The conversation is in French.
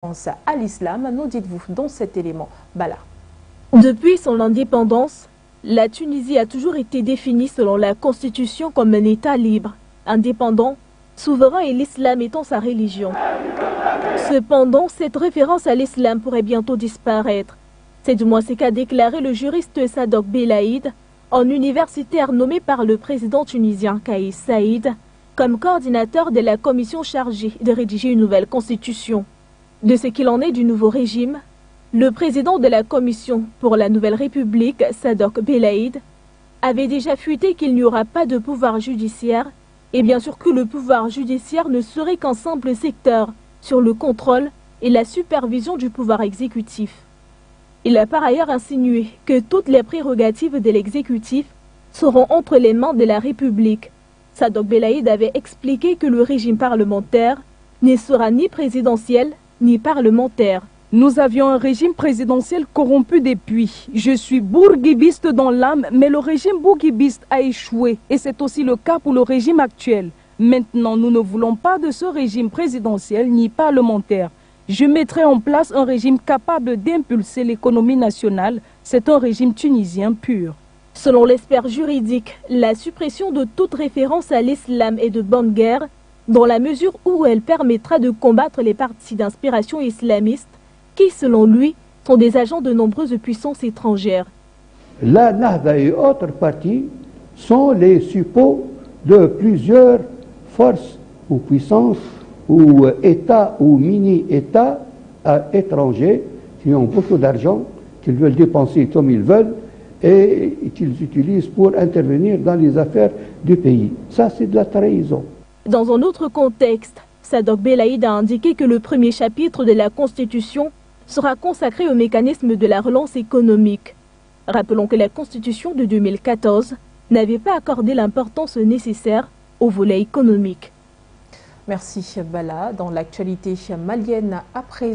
à l'islam, nous dites-vous dans cet élément. Bala. Depuis son indépendance, la Tunisie a toujours été définie selon la Constitution comme un État libre, indépendant, souverain et l'islam étant sa religion. Cependant, cette référence à l'islam pourrait bientôt disparaître. C'est du moins ce qu'a déclaré le juriste Sadok Belaïd, en universitaire nommé par le président tunisien Kais Saïd, comme coordinateur de la commission chargée de rédiger une nouvelle constitution. De ce qu'il en est du nouveau régime, le président de la commission pour la nouvelle république, Sadok Belaïd, avait déjà fuité qu'il n'y aura pas de pouvoir judiciaire et bien sûr que le pouvoir judiciaire ne serait qu'un simple secteur sur le contrôle et la supervision du pouvoir exécutif. Il a par ailleurs insinué que toutes les prérogatives de l'exécutif seront entre les mains de la République. Sadok Belaïd avait expliqué que le régime parlementaire ne sera ni présidentiel ni parlementaire. Nous avions un régime présidentiel corrompu depuis. Je suis bourguibiste dans l'âme, mais le régime bourguibiste a échoué. Et c'est aussi le cas pour le régime actuel. Maintenant, nous ne voulons pas de ce régime présidentiel ni parlementaire. Je mettrai en place un régime capable d'impulser l'économie nationale. C'est un régime tunisien pur. Selon l'expert juridique, la suppression de toute référence à l'islam est de bonne guerre, dans la mesure où elle permettra de combattre les partis d'inspiration islamiste qui, selon lui, sont des agents de nombreuses puissances étrangères. La Nahda et autres partis sont les suppôts de plusieurs forces ou puissances ou États ou mini-États étrangers qui ont beaucoup d'argent, qu'ils veulent dépenser comme ils veulent et qu'ils utilisent pour intervenir dans les affaires du pays. Ça, c'est de la trahison. Dans un autre contexte, Sadok Belaïd a indiqué que le premier chapitre de la Constitution sera consacré au mécanisme de la relance économique. Rappelons que la Constitution de 2014 n'avait pas accordé l'importance nécessaire au volet économique. Merci Bala. Dans l'actualité malienne à présent.